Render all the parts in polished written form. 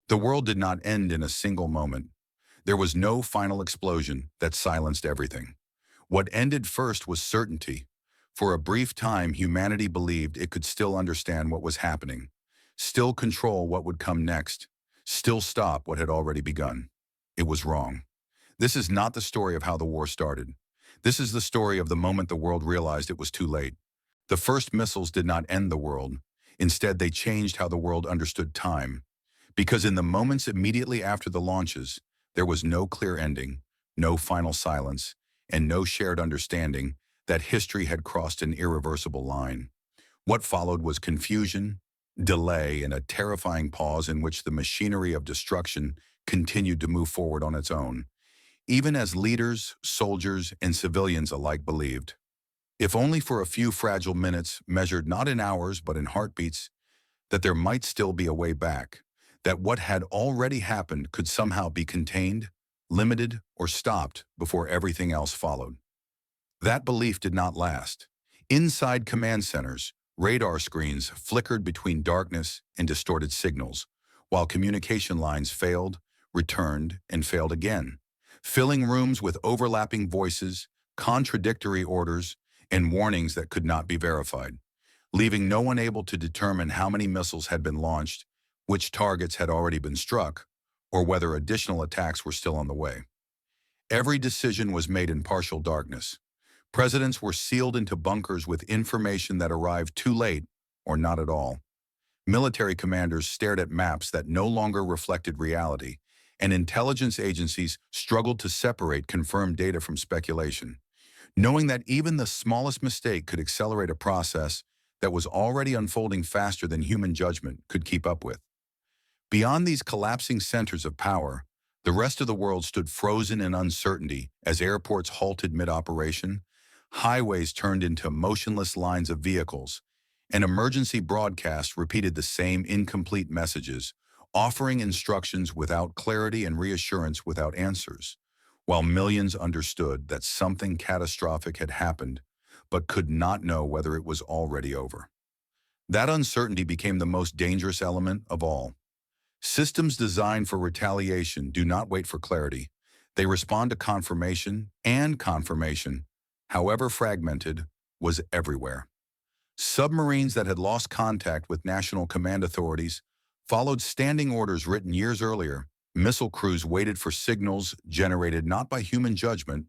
The world did not end in a single moment. There was no final explosion that silenced everything. What ended first was certainty. For a brief time, humanity believed it could still understand what was happening, still control what would come next, still stop what had already begun. It was wrong. This is not the story of how the war started. This is the story of the moment the world realized it was too late. The first missiles did not end the world. Instead, they changed how the world understood time. Because in the moments immediately after the launches, there was no clear ending, no final silence, and no shared understanding that history had crossed an irreversible line. What followed was confusion, delay, and a terrifying pause in which the machinery of destruction continued to move forward on its own, even as leaders, soldiers, and civilians alike believed. If only for a few fragile minutes, measured not in hours but in heartbeats, that there might still be a way back, that what had already happened could somehow be contained, limited, or stopped before everything else followed. That belief did not last. Inside command centers, radar screens flickered between darkness and distorted signals, while communication lines failed, returned, and failed again, filling rooms with overlapping voices, contradictory orders, and warnings that could not be verified, leaving no one able to determine how many missiles had been launched, which targets had already been struck, or whether additional attacks were still on the way. Every decision was made in partial darkness. Presidents were sealed into bunkers with information that arrived too late or not at all. Military commanders stared at maps that no longer reflected reality, and intelligence agencies struggled to separate confirmed data from speculation, knowing that even the smallest mistake could accelerate a process that was already unfolding faster than human judgment could keep up with. Beyond these collapsing centers of power, the rest of the world stood frozen in uncertainty as airports halted mid-operation, highways turned into motionless lines of vehicles, and emergency broadcasts repeated the same incomplete messages, offering instructions without clarity and reassurance without answers, while millions understood that something catastrophic had happened but could not know whether it was already over. That uncertainty became the most dangerous element of all. Systems designed for retaliation do not wait for clarity. They respond to confirmation, and confirmation, however fragmented, was everywhere. Submarines that had lost contact with national command authorities followed standing orders written years earlier. Missile crews waited for signals generated not by human judgment,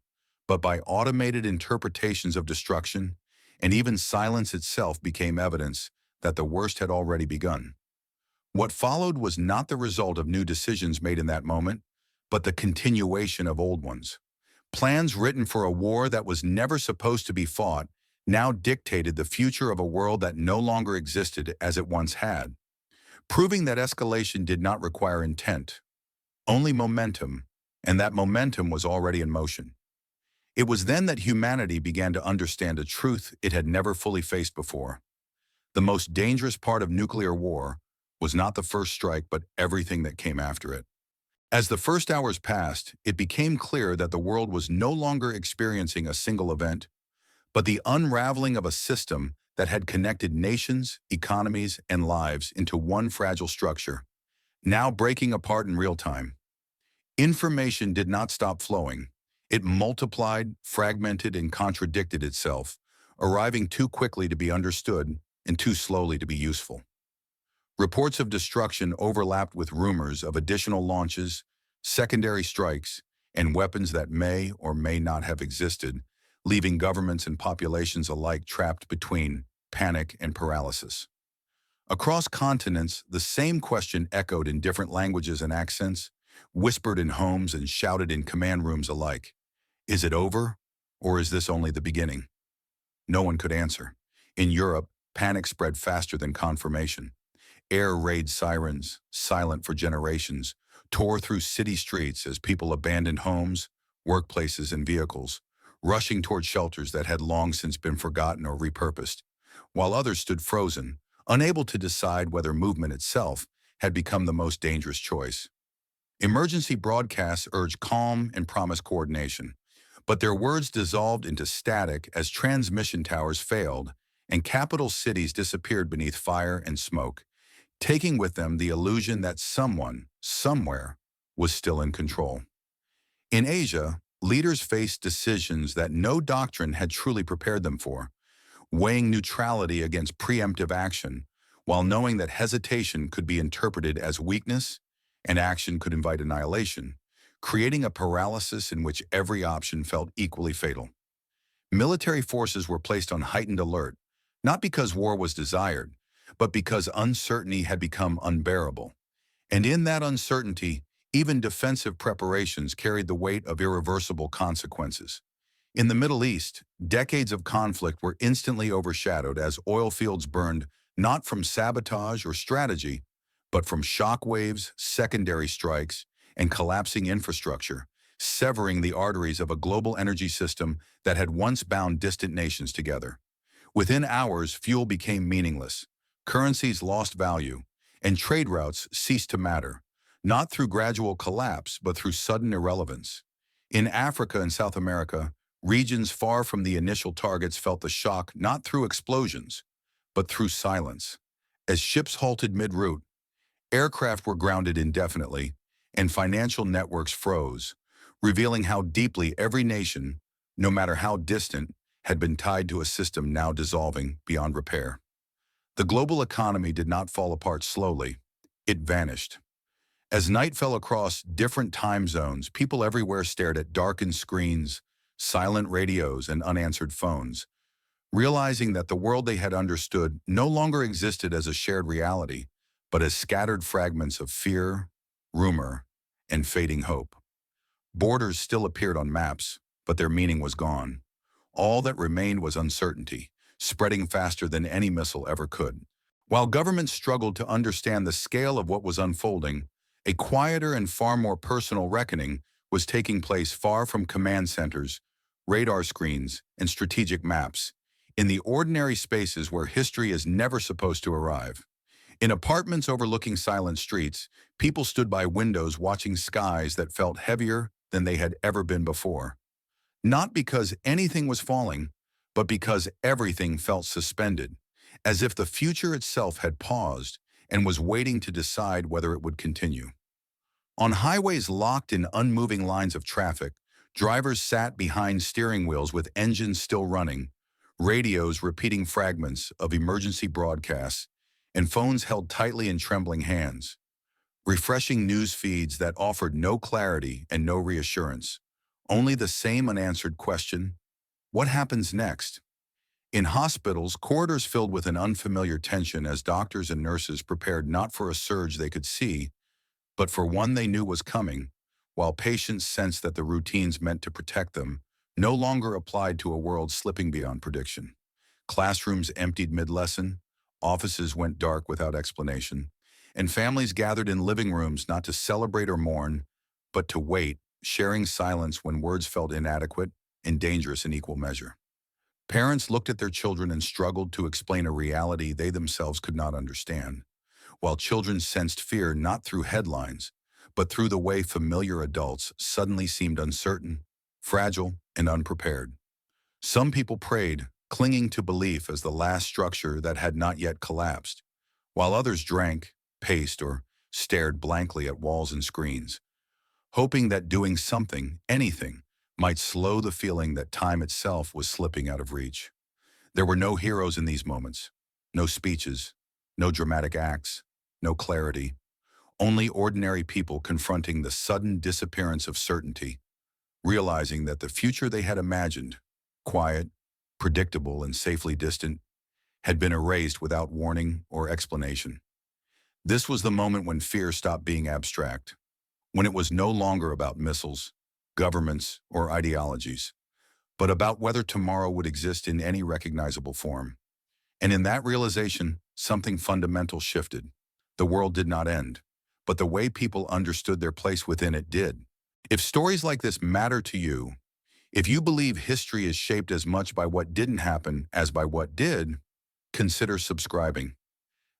but by automated interpretations of destruction, and even silence itself became evidence that the worst had already begun. What followed was not the result of new decisions made in that moment, but the continuation of old ones. Plans written for a war that was never supposed to be fought now dictated the future of a world that no longer existed as it once had, proving that escalation did not require intent, only momentum, and that momentum was already in motion. It was then that humanity began to understand a truth it had never fully faced before. The most dangerous part of nuclear war was not the first strike, but everything that came after it. As the first hours passed, it became clear that the world was no longer experiencing a single event, but the unraveling of a system that had connected nations, economies, and lives into one fragile structure, now breaking apart in real time. Information did not stop flowing. It multiplied, fragmented, and contradicted itself, arriving too quickly to be understood and too slowly to be useful. Reports of destruction overlapped with rumors of additional launches, secondary strikes, and weapons that may or may not have existed, leaving governments and populations alike trapped between panic and paralysis. Across continents, the same question echoed in different languages and accents, whispered in homes and shouted in command rooms alike. Is it over, or is this only the beginning? No one could answer. In Europe, panic spread faster than confirmation. Air raid sirens, silent for generations, tore through city streets as people abandoned homes, workplaces, and vehicles, rushing toward shelters that had long since been forgotten or repurposed, while others stood frozen, unable to decide whether movement itself had become the most dangerous choice. Emergency broadcasts urged calm and promised coordination, but their words dissolved into static as transmission towers failed and capital cities disappeared beneath fire and smoke, taking with them the illusion that someone, somewhere, was still in control. In Asia, leaders faced decisions that no doctrine had truly prepared them for, weighing neutrality against preemptive action, while knowing that hesitation could be interpreted as weakness and action could invite annihilation, creating a paralysis in which every option felt equally fatal. Military forces were placed on heightened alert, not because war was desired, but because uncertainty had become unbearable. And in that uncertainty, even defensive preparations carried the weight of irreversible consequences. In the Middle East, decades of conflict were instantly overshadowed as oil fields burned not from sabotage or strategy, but from shock waves, secondary strikes, and collapsing infrastructure, severing the arteries of a global energy system that had once bound distant nations together. Within hours, fuel became meaningless, currencies lost value, and trade routes ceased to matter, not through gradual collapse, but through sudden irrelevance. In Africa and South America, regions far from the initial targets felt the shock not through explosions, but through silence. As ships halted mid-route, aircraft were grounded indefinitely, and financial networks froze, revealing how deeply every nation, no matter how distant, had been tied to a system now dissolving beyond repair. The global economy did not fall apart slowly. It vanished. As night fell across different time zones, people everywhere stared at darkened screens, silent radios, and unanswered phones, realizing that the world they had understood no longer existed as a shared reality, but as scattered fragments of fear, rumor, and fading hope. Borders still appeared on maps, but their meaning was gone. All that remained was uncertainty, spreading faster than any missile ever could. While governments struggled to understand the scale of what was unfolding, a quieter and far more personal reckoning was taking place far from command centers, radar screens, and strategic maps, in the ordinary spaces where history is never supposed to arrive. In apartments overlooking silent streets, people stood by windows watching skies that felt heavier than they had ever been before. Not because anything was falling, but because everything felt suspended, as if the future itself had paused and was waiting to decide whether it would continue. On highways locked in unmoving lines of traffic, drivers sat behind steering wheels with engines still running, radios repeating fragments of emergency broadcasts, and phones held tightly in trembling hands. Refreshing news feeds that offered no clarity and no reassurance, only the same unanswered question: what happens next? In hospitals, corridors filled with an unfamiliar tension as doctors and nurses prepared not for a surge they could see, but for one they knew was coming, while patients sensed that the routines meant to protect them no longer applied to a world slipping beyond prediction. Classrooms emptied mid-lesson, offices went dark without explanation, and families gathered in living rooms not to celebrate or mourn, but to wait, sharing silence when words felt inadequate and dangerous in equal measure. Parents looked at their children and struggled to explain a reality they themselves could not understand, while children sensed fear not through headlines, but through the way familiar adults suddenly seemed uncertain, fragile, and unprepared. Some people prayed, clinging to belief as the last structure that had not yet collapsed, while others drank, paced, or stared blankly at walls and screens, hoping that doing something, anything, might slow the feeling that time itself was slipping out of reach. There were no heroes in these moments, no speeches, no dramatic acts, no clarity, only ordinary people confronting the sudden disappearance of certainty, realizing that the future they had imagined, quiet, predictable, and safely distant, had been erased without warning or explanation. This was the moment when fear stopped being abstract, when it was no longer about missiles, governments, or ideologies, but about whether tomorrow would exist in any recognizable form. And in that realization, something fundamental shifted. The world did not end, but the way people understood their place within it did. If stories like this matter to you, if you believe history is shaped as much by what didn't happen as by what did, consider subscribing.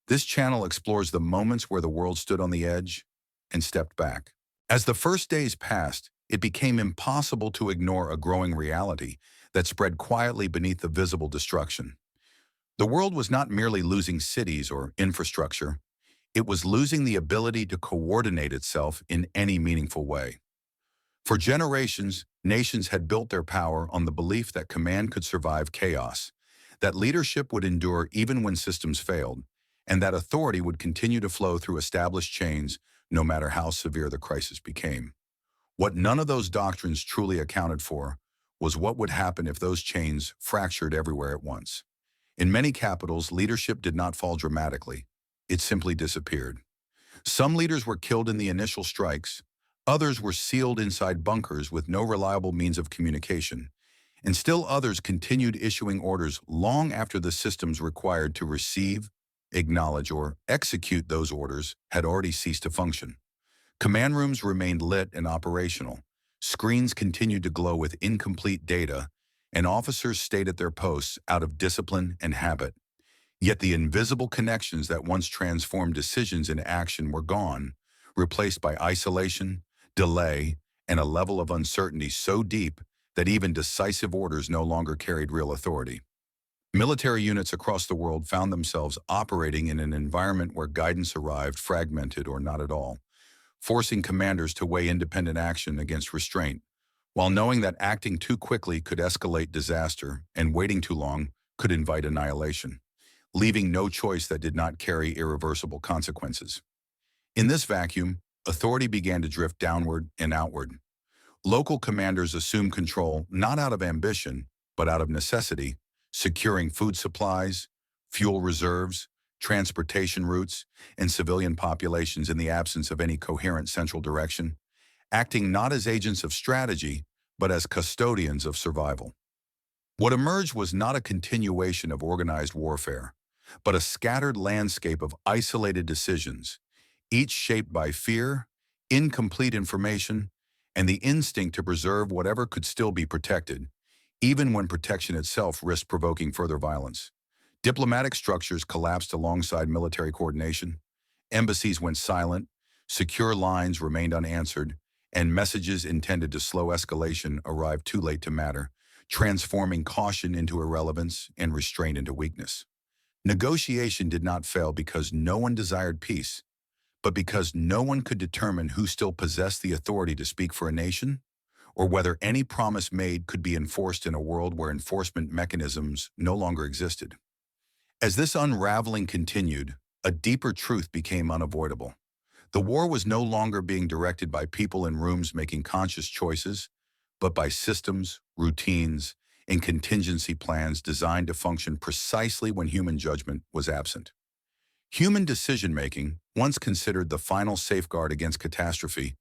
This channel explores the moments where the world stood on the edge and stepped back. As the first days passed, it became impossible to ignore a growing reality that spread quietly beneath the visible destruction. The world was not merely losing cities or infrastructure. It was losing the ability to coordinate itself in any meaningful way. For generations, nations had built their power on the belief that command could survive chaos, that leadership would endure even when systems failed, and that authority would continue to flow through established chains no matter how severe the crisis became. What none of those doctrines truly accounted for was what would happen if those chains fractured everywhere at once. In many capitals, leadership did not fall dramatically. It simply disappeared. Some leaders were killed in the initial strikes, others were sealed inside bunkers with no reliable means of communication, and still others continued issuing orders long after the systems required to receive, acknowledge, or execute those orders had already ceased to function. Command rooms remained lit and operational. Screens continued to glow with incomplete data, and officers stayed at their posts out of discipline and habit. Yet the invisible connections that once transformed decisions into action were gone, replaced by isolation, delay, and a level of uncertainty so deep that even decisive orders no longer carried real authority. Military units across the world found themselves operating in an environment where guidance arrived fragmented or not at all, forcing commanders to weigh independent action against restraint, while knowing that acting too quickly could escalate disaster and waiting too long could invite annihilation, leaving no choice that did not carry irreversible consequences. In this vacuum, authority began to drift downward and outward. Local commanders assumed control not out of ambition, but out of necessity, securing food supplies, fuel reserves, transportation routes, and civilian populations in the absence of any coherent central direction, acting not as agents of strategy, but as custodians of survival. What emerged was not a continuation of organized warfare, but a scattered landscape of isolated decisions, each shaped by fear, incomplete information, and the instinct to preserve whatever could still be protected, even when protection itself risked provoking further violence. Diplomatic structures collapsed alongside military coordination, embassies went silent, secure lines remained unanswered, and messages intended to slow escalation arrived too late to matter, transforming caution into irrelevance and restraint into weakness. Negotiation did not fail because no one desired peace, but because no one could determine who still possessed the authority to speak for a nation, or whether any promise made could be enforced in a world where enforcement mechanisms no longer existed. As this unraveling continued, a deeper truth became unavoidable. The war was no longer being directed by people in rooms making conscious choices, but by systems, routines, and contingency plans designed to function precisely when human judgment was absent. Human decision-making, once considered the final safeguard against catastrophe,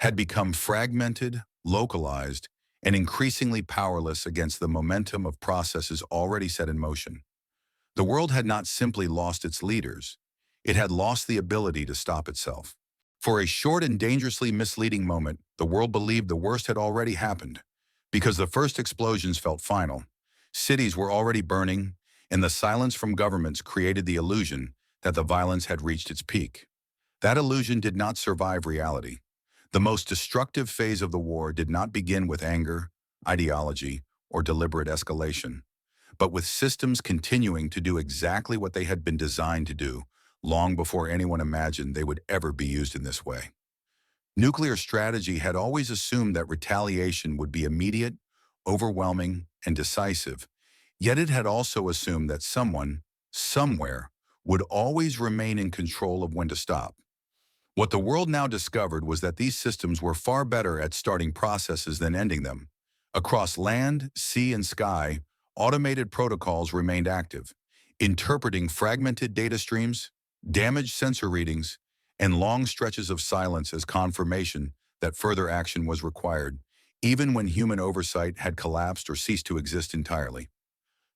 had become fragmented, localized, and increasingly powerless against the momentum of processes already set in motion. The world had not simply lost its leaders, it had lost the ability to stop itself. For a short and dangerously misleading moment, the world believed the worst had already happened, because the first explosions felt final. Cities were already burning, and the silence from governments created the illusion that the violence had reached its peak. That illusion did not survive reality. The most destructive phase of the war did not begin with anger, ideology, or deliberate escalation, but with systems continuing to do exactly what they had been designed to do, long before anyone imagined they would ever be used in this way. Nuclear strategy had always assumed that retaliation would be immediate, overwhelming, and decisive, yet it had also assumed that someone, somewhere, would always remain in control of when to stop. What the world now discovered was that these systems were far better at starting processes than ending them. Across land, sea, and sky, automated protocols remained active, interpreting fragmented data streams, damaged sensor readings, and long stretches of silence as confirmation that further action was required, even when human oversight had collapsed or ceased to exist entirely.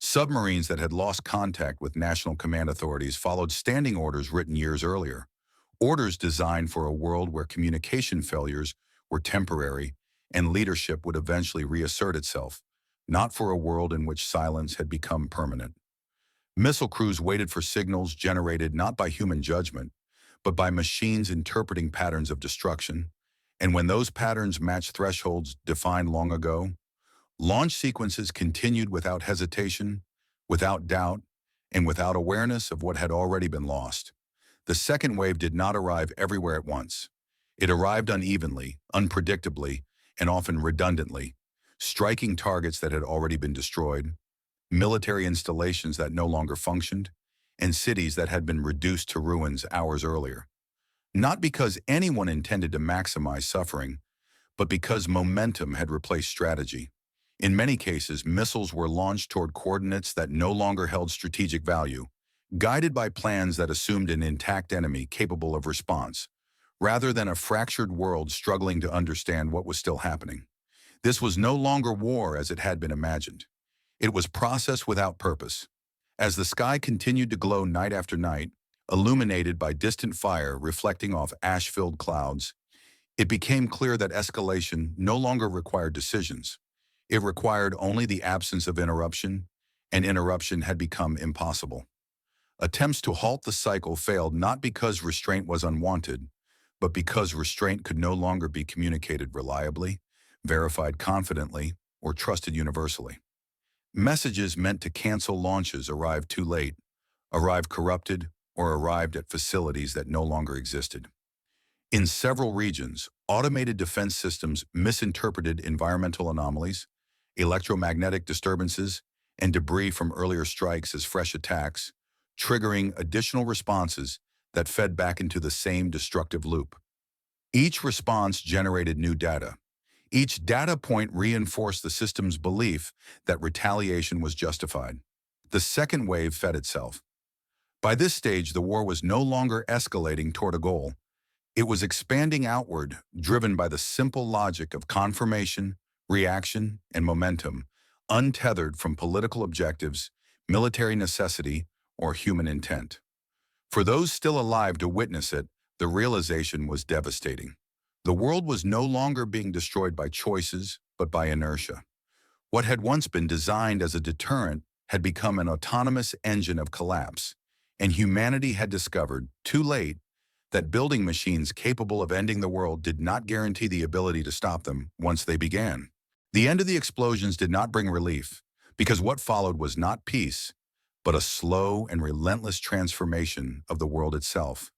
Submarines that had lost contact with national command authorities followed standing orders written years earlier, orders designed for a world where communication failures were temporary and leadership would eventually reassert itself, not for a world in which silence had become permanent. Missile crews waited for signals generated not by human judgment, but by machines interpreting patterns of destruction, and when those patterns matched thresholds defined long ago, launch sequences continued without hesitation, without doubt, and without awareness of what had already been lost. The second wave did not arrive everywhere at once. It arrived unevenly, unpredictably, and often redundantly, striking targets that had already been destroyed, military installations that no longer functioned, and cities that had been reduced to ruins hours earlier. Not because anyone intended to maximize suffering, but because momentum had replaced strategy. In many cases, missiles were launched toward coordinates that no longer held strategic value, guided by plans that assumed an intact enemy capable of response, rather than a fractured world struggling to understand what was still happening. This was no longer war as it had been imagined. It was process without purpose. As the sky continued to glow night after night, illuminated by distant fire reflecting off ash-filled clouds, it became clear that escalation no longer required decisions. It required only the absence of interruption, and interruption had become impossible. Attempts to halt the cycle failed not because restraint was unwanted, but because restraint could no longer be communicated reliably, verified confidently, or trusted universally. Messages meant to cancel launches arrived too late, arrived corrupted, or arrived at facilities that no longer existed. In several regions, automated defense systems misinterpreted environmental anomalies, electromagnetic disturbances, and debris from earlier strikes as fresh attacks, triggering additional responses that fed back into the same destructive loop. Each response generated new data. Each data point reinforced the system's belief that retaliation was justified. The second wave fed itself. By this stage, the war was no longer escalating toward a goal. It was expanding outward, driven by the simple logic of confirmation, reaction, and momentum, untethered from political objectives, military necessity, or human intent. For those still alive to witness it, the realization was devastating. The world was no longer being destroyed by choices, but by inertia. What had once been designed as a deterrent had become an autonomous engine of collapse, and humanity had discovered, too late, that building machines capable of ending the world did not guarantee the ability to stop them once they began. The end of the explosions did not bring relief, because what followed was not peace, but a slow and relentless transformation of the world itself,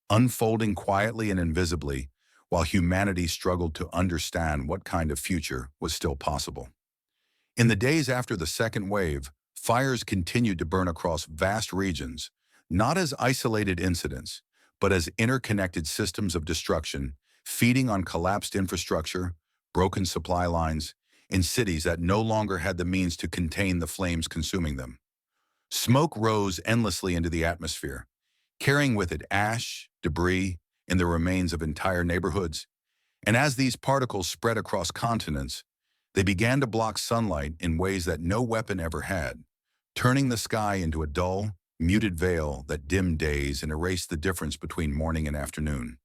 unfolding quietly and invisibly while humanity struggled to understand what kind of future was still possible. In the days after the second wave, fires continued to burn across vast regions, not as isolated incidents, but as interconnected systems of destruction, feeding on collapsed infrastructure, broken supply lines, in cities that no longer had the means to contain the flames consuming them. Smoke rose endlessly into the atmosphere, carrying with it ash, debris, and the remains of entire neighborhoods. And as these particles spread across continents, they began to block sunlight in ways that no weapon ever had, turning the sky into a dull, muted veil that dimmed days and erased the difference between morning and afternoon.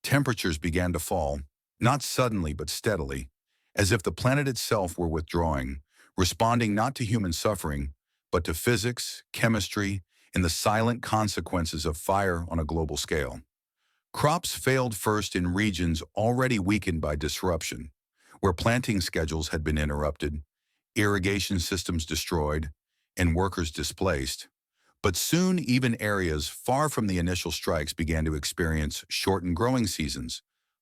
Temperatures began to fall, not suddenly but steadily, as if the planet itself were withdrawing, responding not to human suffering, but to physics, chemistry, and the silent consequences of fire on a global scale. Crops failed first in regions already weakened by disruption, where planting schedules had been interrupted, irrigation systems destroyed, and workers displaced. But soon even areas far from the initial strikes began to experience shortened growing seasons,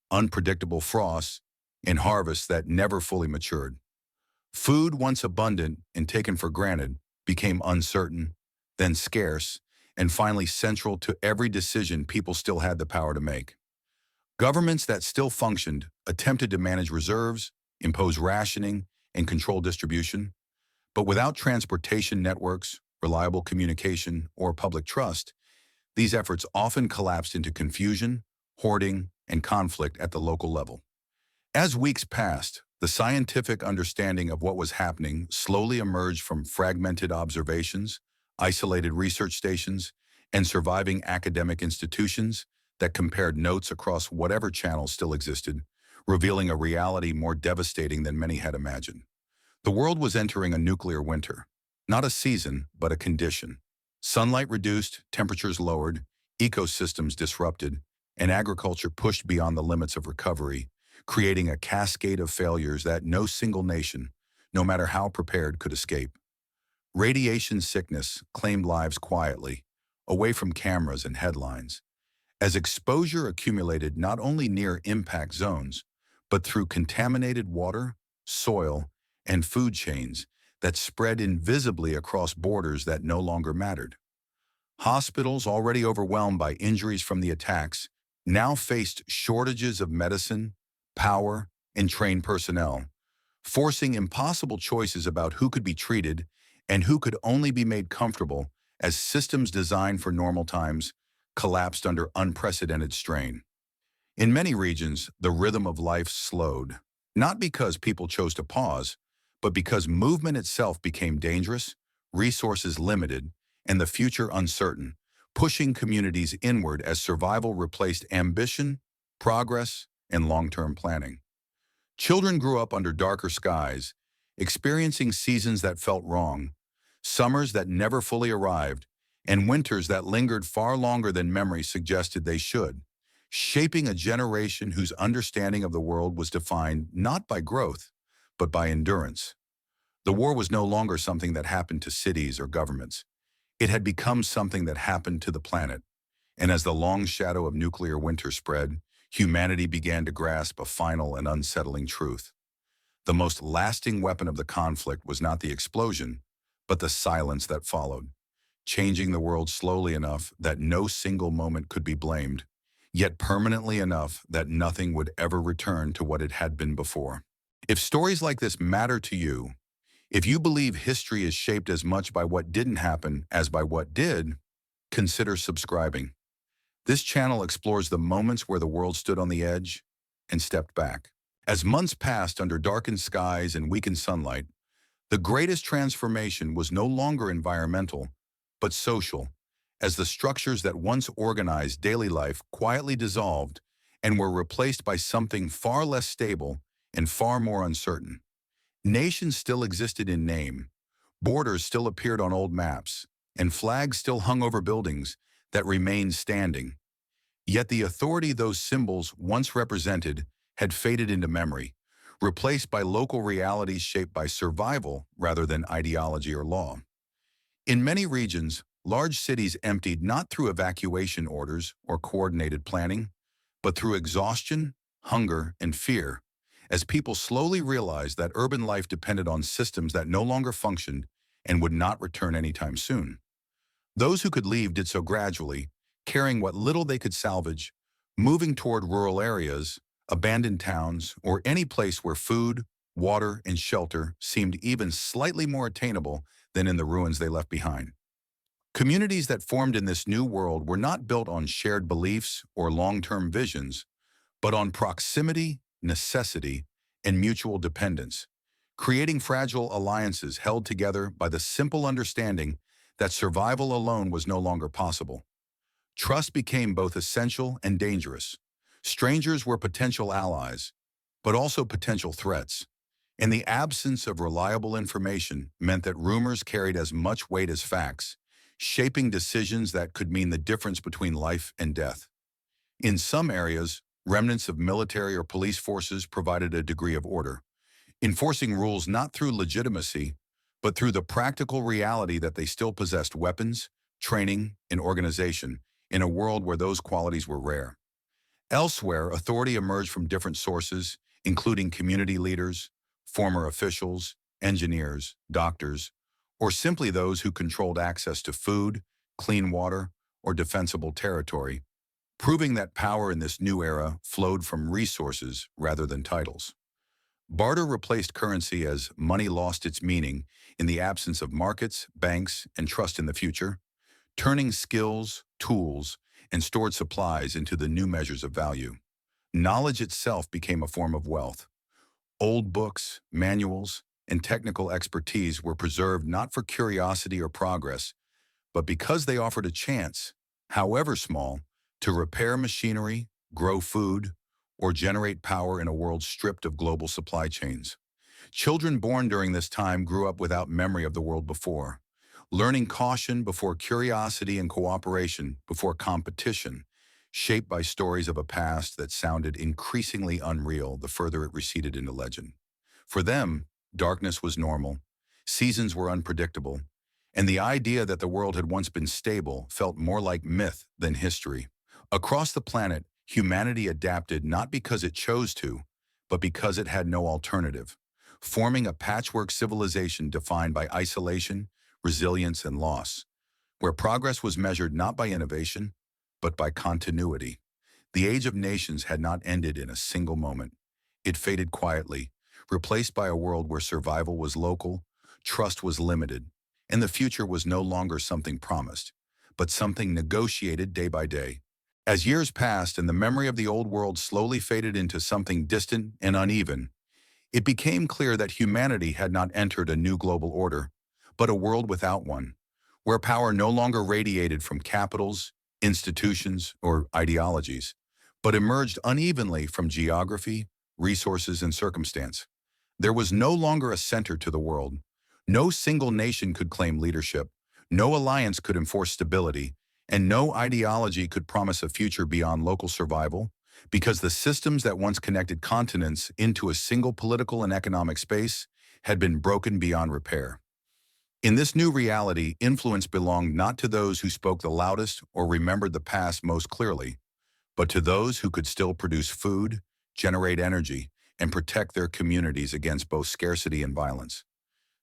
unpredictable frosts, and harvests that never fully matured. Food, once abundant and taken for granted, became uncertain, then scarce, and finally central to every decision people still had the power to make. Governments that still functioned attempted to manage reserves, impose rationing, and control distribution, but without transportation networks, reliable communication, or public trust, these efforts often collapsed into confusion, hoarding, and conflict at the local level. As weeks passed, the scientific understanding of what was happening slowly emerged from fragmented observations, isolated research stations, and surviving academic institutions that compared notes across whatever channels still existed, revealing a reality more devastating than many had imagined. The world was entering a nuclear winter, not a season, but a condition. Sunlight reduced, temperatures lowered, ecosystems disrupted, and agriculture pushed beyond the limits of recovery, creating a cascade of failures that no single nation, no matter how prepared, could escape. Radiation sickness claimed lives quietly, away from cameras and headlines. As exposure accumulated not only near impact zones, but through contaminated water, soil, and food chains that spread invisibly across borders that no longer mattered. Hospitals, already overwhelmed by injuries from the attacks, now faced shortages of medicine, power, and trained personnel, forcing impossible choices about who could be treated and who could only be made comfortable as systems designed for normal times collapsed under unprecedented strain. In many regions, the rhythm of life slowed, not because people chose to pause, but because movement itself became dangerous, resources limited, and the future uncertain, pushing communities inward as survival replaced ambition, progress, and long-term planning. Children grew up under darker skies, experiencing seasons that felt wrong, summers that never fully arrived, and winters that lingered far longer than memory suggested they should, shaping a generation whose understanding of the world was defined not by growth, but by endurance. The war was no longer something that happened to cities or governments. It had become something that happened to the planet. And as the long shadow of nuclear winter spread, humanity began to grasp a final and unsettling truth. The most lasting weapon of the conflict was not the explosion, but the silence that followed, changing the world slowly enough that no single moment could be blamed, yet permanently enough that nothing would ever return to what it had been before. If stories like this matter to you, if you believe history is shaped as much by what didn't happen as by what did, consider subscribing. This channel explores the moments where the world stood on the edge and stepped back. As months passed under darkened skies and weakened sunlight, the greatest transformation was no longer environmental, but social, as the structures that once organized daily life quietly dissolved and were replaced by something far less stable and far more uncertain. Nations still existed in name, borders still appeared on old maps, and flags still hung over buildings that remained standing. Yet the authority those symbols once represented had faded into memory, replaced by local realities shaped by survival rather than ideology or law. In many regions, large cities emptied not through evacuation orders or coordinated planning, but through exhaustion, hunger, and fear, as people slowly realized that urban life depended on systems that no longer functioned and would not return anytime soon. Those who could leave did so gradually, carrying what little they could salvage, moving toward rural areas, abandoned towns, or any place where food, water, and shelter seemed even slightly more attainable than in the ruins they left behind. Communities that formed in this new world were not built on shared beliefs or long-term visions, but on proximity, necessity, and mutual dependence, creating fragile alliances held together by the simple understanding that survival alone was no longer possible. Trust became both essential and dangerous. Strangers were potential allies, but also potential threats. And the absence of reliable information meant that rumors carried as much weight as facts, shaping decisions that could mean the difference between life and death. In some areas, remnants of military or police forces provided a degree of order, enforcing rules not through legitimacy, but through the practical reality that they still possessed weapons, training, and organization in a world where those qualities were rare. Elsewhere, authority emerged from different sources, including community leaders, former officials, engineers, doctors, or simply those who controlled access to food, clean water, or defensible territory, proving that power in this new era flowed from resources rather than titles. Barter replaced currency as money lost its meaning in the absence of markets, banks, and trust in the future, turning skills, tools, and stored supplies into the new measures of value. Knowledge itself became a form of wealth. Old books, manuals, and technical expertise were preserved not for curiosity or progress, but because they offered a chance, however small, to repair machinery, grow food, or generate power in a world stripped of global supply chains. Children born during this time grew up without memory of the world before, learning caution before curiosity and cooperation before competition, shaped by stories of a past that sounded increasingly unreal the further it receded into legend. For them, darkness was normal, seasons were unpredictable, and the idea that the world had once been stable felt more like myth than history. Across the planet, humanity adapted not because it chose to, but because it had no alternative, forming a patchwork civilization defined by isolation, resilience, and loss, where progress was measured not by innovation, but by continuity. The age of nations had not ended in a single moment. It faded quietly, replaced by a world where survival was local, trust was limited, and the future was no longer something promised, but something negotiated day by day. As years passed and the memory of the old world slowly faded into something distant and uneven, it became clear that humanity had not entered a new global order, but a world without one, where power no longer radiated from capitals, institutions, or ideologies, but emerged unevenly from geography, resources, and circumstance. There was no longer a center to the world. No single nation could claim leadership, no alliance could enforce stability, and no ideology could promise a future beyond local survival, because the systems that once connected continents into a single political and economic space had been broken beyond repair. In this new reality, influence belonged not to those who spoke the loudest or remembered the past most clearly, but to those who could still produce food, generate energy, and protect their communities against both scarcity and violence.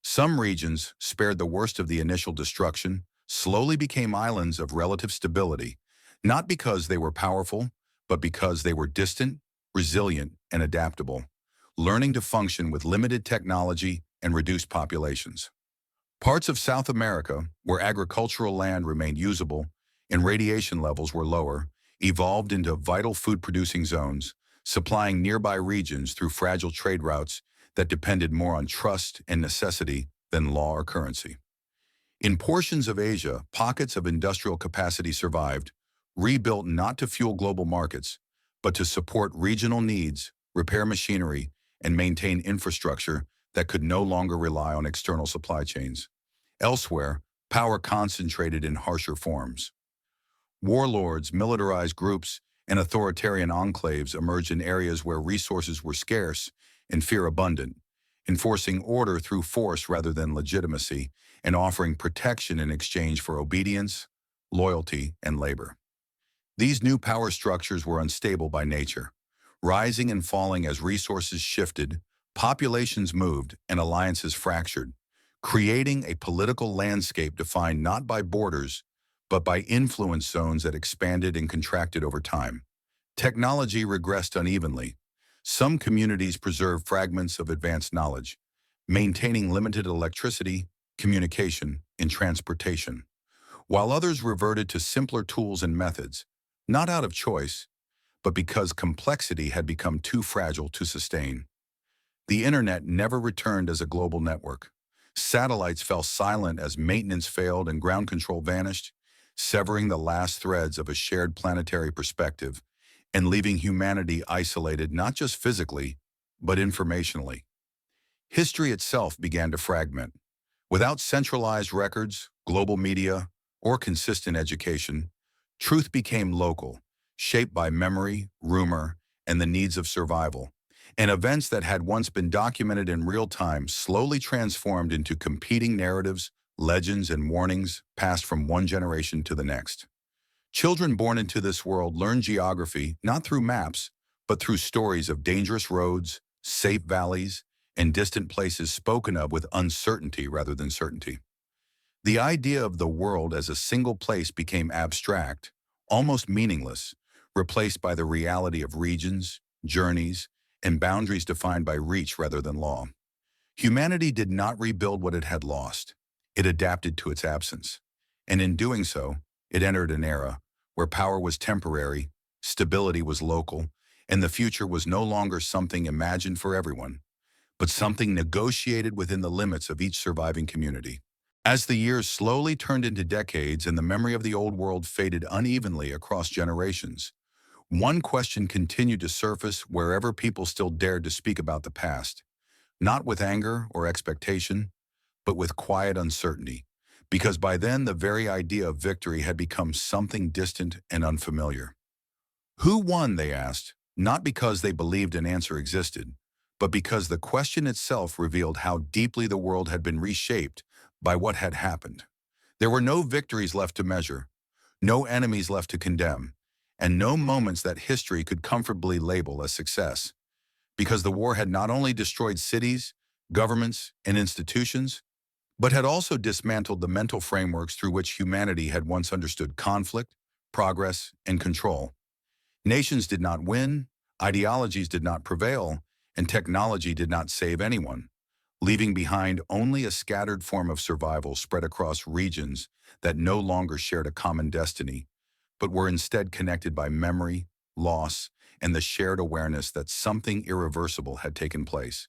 Some regions, spared the worst of the initial destruction, slowly became islands of relative stability, not because they were powerful, but because they were distant, resilient, and adaptable, learning to function with limited technology and reduced populations. Parts of South America, where agricultural land remained usable and radiation levels were lower, evolved into vital food-producing zones, supplying nearby regions through fragile trade routes that depended more on trust and necessity than law or currency. In portions of Asia, pockets of industrial capacity survived, rebuilt not to fuel global markets, but to support regional needs, repair machinery, and maintain infrastructure that could no longer rely on external supply chains. Elsewhere, power concentrated in harsher forms. Warlords, militarized groups, and authoritarian enclaves emerged in areas where resources were scarce and fear abundant, enforcing order through force rather than legitimacy, and offering protection in exchange for obedience, loyalty, and labor. These new power structures were unstable by nature, rising and falling as resources shifted, populations moved, and alliances fractured, creating a political landscape defined not by borders, but by influence zones that expanded and contracted over time. Technology regressed unevenly. Some communities preserved fragments of advanced knowledge, maintaining limited electricity, communication, and transportation, while others reverted to simpler tools and methods, not out of choice, but because complexity had become too fragile to sustain. The internet never returned as a global network. Satellites fell silent as maintenance failed and ground control vanished, severing the last threads of a shared planetary perspective and leaving humanity isolated not just physically, but informationally. History itself began to fragment. Without centralized records, global media, or consistent education, truth became local, shaped by memory, rumor, and the needs of survival. And events that had once been documented in real time slowly transformed into competing narratives, legends, and warnings passed from one generation to the next. Children born into this world learn geography not through maps, but through stories of dangerous roads, safe valleys, and distant places spoken of with uncertainty rather than certainty. The idea of the world as a single place became abstract, almost meaningless, replaced by the reality of regions, journeys, and boundaries defined by reach rather than law. Humanity did not rebuild what it had lost. It adapted to its absence. And in doing so, it entered an era where power was temporary, stability was local, and the future was no longer something imagined for everyone, but something negotiated within the limits of each surviving community. As the years slowly turned into decades and the memory of the old world faded unevenly across generations, one question continued to surface wherever people still dared to speak about the past, not with anger or expectation, but with quiet uncertainty, because by then the very idea of victory had become something distant and unfamiliar. Who won, they asked, not because they believed an answer existed, but because the question itself revealed how deeply the world had been reshaped by what had happened. There were no victories left to measure, no enemies left to condemn, and no moments that history could comfortably label as success, because the war had not only destroyed cities, governments, and institutions, but had also dismantled the mental frameworks through which humanity had once understood conflict, progress, and control. Nations did not win, ideologies did not prevail, and technology did not save anyone, leaving behind only a scattered form of survival spread across regions that no longer shared a common destiny, but were instead connected by memory, loss, and the shared awareness that something irreversible had taken place.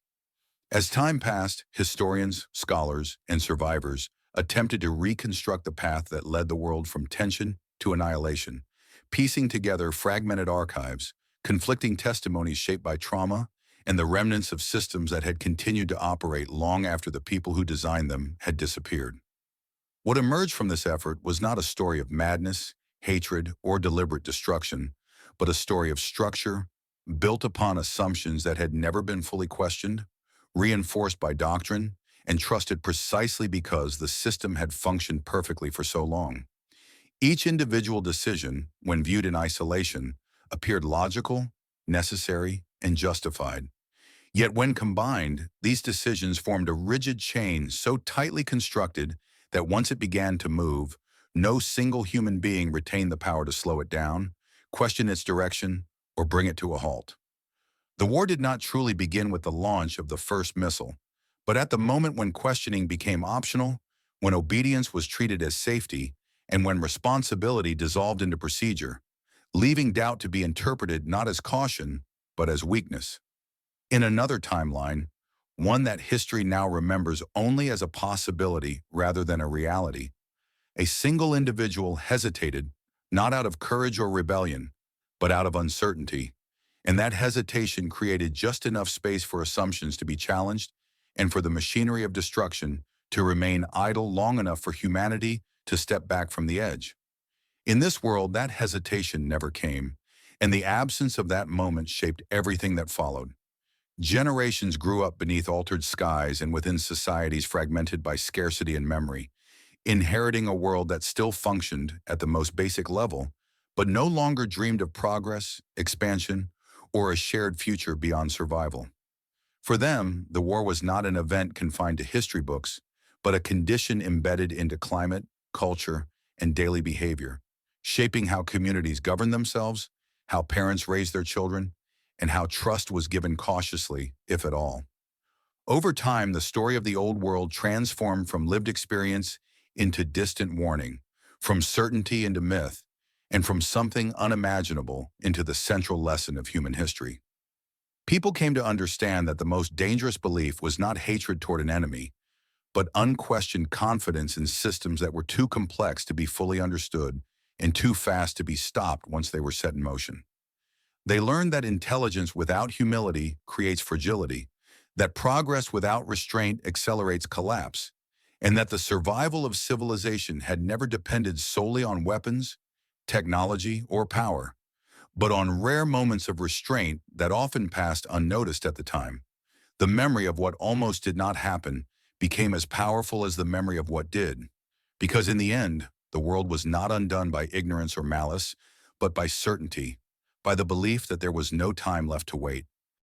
As time passed, historians, scholars, and survivors attempted to reconstruct the path that led the world from tension to annihilation, piecing together fragmented archives, conflicting testimonies shaped by trauma, and the remnants of systems that had continued to operate long after the people who designed them had disappeared. What emerged from this effort was not a story of madness, hatred, or deliberate destruction, but a story of structure, built upon assumptions that had never been fully questioned, reinforced by doctrine, and trusted precisely because the system had functioned perfectly for so long. Each individual decision, when viewed in isolation, appeared logical, necessary, and justified. Yet when combined, these decisions formed a rigid chain so tightly constructed that once it began to move, no single human being retained the power to slow it down, question its direction, or bring it to a halt. The war did not truly begin with the launch of the first missile, but at the moment when questioning became optional, when obedience was treated as safety, and when responsibility dissolved into procedure, leaving doubt to be interpreted not as caution, but as weakness. In another timeline, one that history now remembers only as a possibility rather than a reality, a single individual hesitated, not out of courage or rebellion, but out of uncertainty, and that hesitation created just enough space for assumptions to be challenged and for the machinery of destruction to remain idle long enough for humanity to step back from the edge. In this world, that hesitation never came, and the absence of that moment shaped everything that followed. Generations grew up beneath altered skies and within societies fragmented by scarcity and memory, inheriting a world that still functioned at the most basic level, but no longer dreamed of progress, expansion, or a shared future beyond survival. For them, the war was not an event confined to history books, but a condition embedded into climate, culture, and daily behavior, shaping how communities govern themselves, how parents raise their children, and how trust was given cautiously, if at all. Over time, the story of the old world transformed from lived experience into distant warning, from certainty into myth, and from something unimaginable into the central lesson of human history. People came to understand that the most dangerous belief was not hatred toward an enemy, but unquestioned confidence in systems that were too complex to be fully understood and too fast to be stopped once they were set in motion. They learned that intelligence without humility creates fragility, that progress without restraint accelerates collapse, and that the survival of civilization had never depended solely on weapons, technology, or power, but on rare moments of restraint that often passed unnoticed at the time. The memory of what almost did not happen became as powerful as the memory of what did, because in the end, the world was not undone by ignorance or malice, but by certainty, by the belief that there was no time left to wait.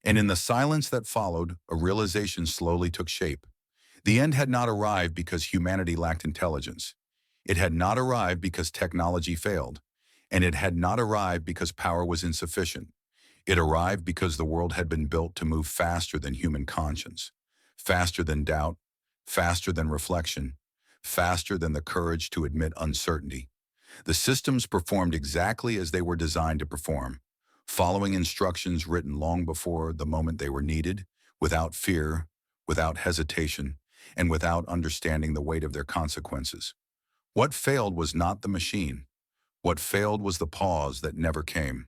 And in the silence that followed, a realization slowly took shape. The end had not arrived because humanity lacked intelligence. It had not arrived because technology failed, and it had not arrived because power was insufficient. It arrived because the world had been built to move faster than human conscience, faster than doubt, faster than reflection, faster than the courage to admit uncertainty. The systems performed exactly as they were designed to perform, following instructions written long before the moment they were needed, without fear, without hesitation, and without understanding the weight of their consequences. What failed was not the machine. What failed was the pause that never came.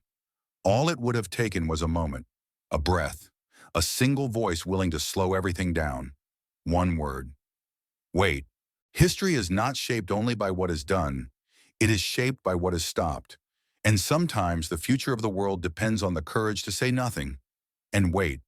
All it would have taken was a moment, a breath, a single voice willing to slow everything down. One word. Wait. History is not shaped only by what is done. It is shaped by what is stopped. And sometimes the future of the world depends on the courage to say nothing and wait.